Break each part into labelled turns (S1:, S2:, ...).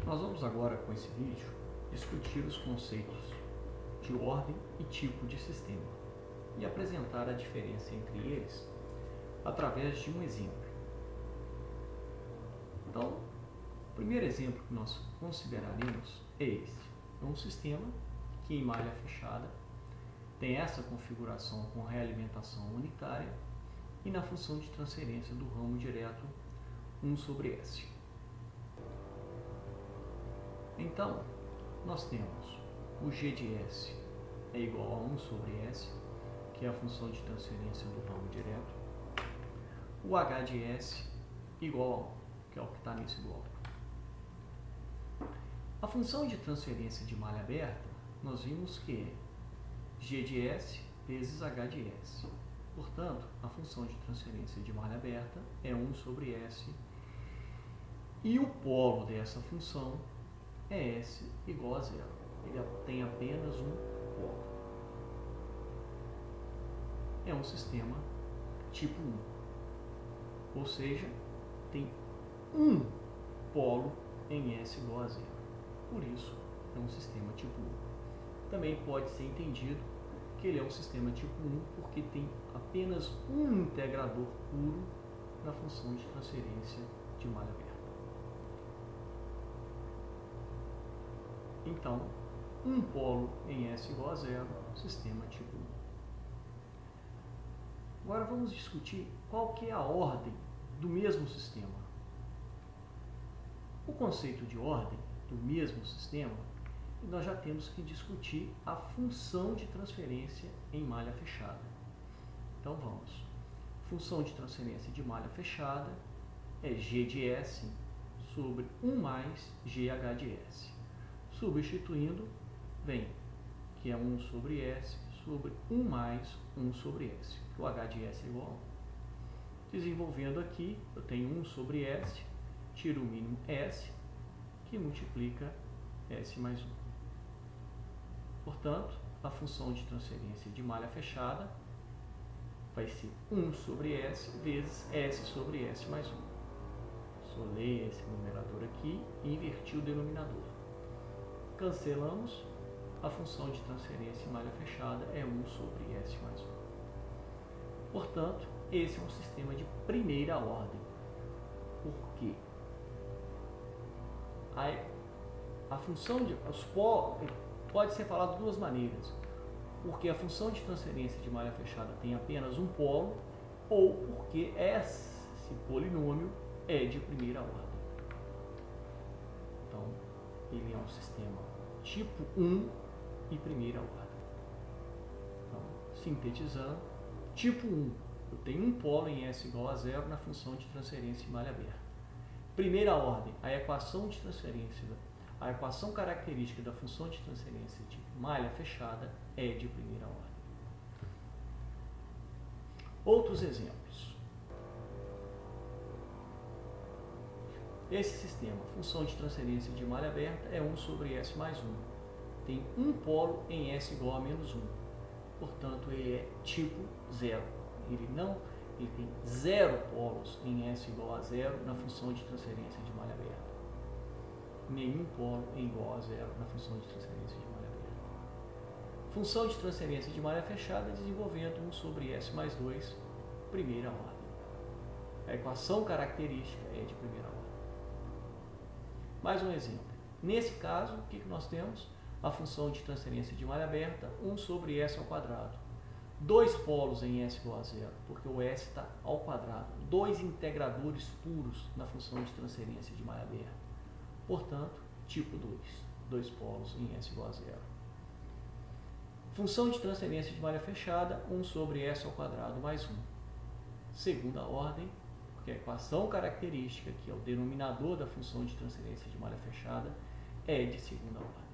S1: Nós vamos agora, com esse vídeo, discutir os conceitos de ordem e tipo de sistema e apresentar a diferença entre eles através de um exemplo. Então, o primeiro exemplo que nós consideraremos é esse. É um sistema que em malha fechada tem essa configuração com realimentação unitária e na função de transferência do ramo direto 1 sobre S. Então, nós temos o G de S é igual a 1 sobre S, que é a função de transferência do ramo direto, o H de S igual a 1, que é o que está nesse bloco. A função de transferência de malha aberta, nós vimos que é G de S vezes H de S. Portanto, a função de transferência de malha aberta é 1 sobre S e o polo dessa função é S igual a 0. Ele tem apenas um polo. É um sistema tipo 1. Ou seja, tem um polo em S igual a 0. Por isso, é um sistema tipo 1. Também pode ser entendido que ele é um sistema tipo 1 porque tem apenas um integrador puro na função de transferência de malha aberta. Então, um polo em S igual a 0, sistema tipo 1. Agora vamos discutir qual que é a ordem do mesmo sistema. O conceito de ordem do mesmo sistema, nós já temos que discutir a função de transferência em malha fechada. Então vamos. Função de transferência de malha fechada é G de S sobre 1 mais GH de S. Substituindo, vem que é 1 sobre S sobre 1 mais 1 sobre S, que o H de S é igual a 1. Desenvolvendo aqui, eu tenho 1 sobre S, tiro o mínimo S, que multiplica S mais 1. Portanto, a função de transferência de malha fechada vai ser 1 sobre S vezes S sobre S mais 1. Solei esse numerador aqui e inverti o denominador. Cancelamos, a função de transferência em malha fechada é 1 sobre S mais 1. Portanto, esse é um sistema de primeira ordem. Por quê? A função de pode ser falado de duas maneiras. Porque a função de transferência de malha fechada tem apenas um polo, ou porque esse polinômio é de primeira ordem. Então, ele é um sistema tipo 1 e primeira ordem. Então, sintetizando, tipo 1, eu tenho um polo em S igual a 0 na função de transferência em malha aberta. Primeira ordem, a equação de transferência, a equação característica da função de transferência de malha fechada é de primeira ordem. Outros exemplos. Esse sistema, função de transferência de malha aberta, é 1 sobre S mais 1. Tem um polo em S igual a menos 1. Portanto, ele é tipo 0. Ele tem 0 polos em S igual a 0 na função de transferência de malha aberta. Nenhum polo é igual a 0 na função de transferência de malha aberta. Função de transferência de malha fechada desenvolvendo 1 sobre S mais 2, primeira ordem. A equação característica é de primeira ordem. Mais um exemplo. Nesse caso, o que nós temos? A função de transferência de malha aberta, 1 sobre S ao quadrado. 2 polos em S igual a 0, porque o S está ao quadrado. 2 integradores puros na função de transferência de malha aberta. Portanto, tipo 2. 2 polos em S igual a 0. Função de transferência de malha fechada, 1 sobre S ao quadrado mais 1. Segunda ordem, porque a equação característica, que é o denominador da função de transferência de malha fechada, é de segunda ordem.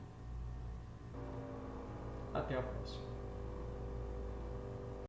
S1: Até a próxima.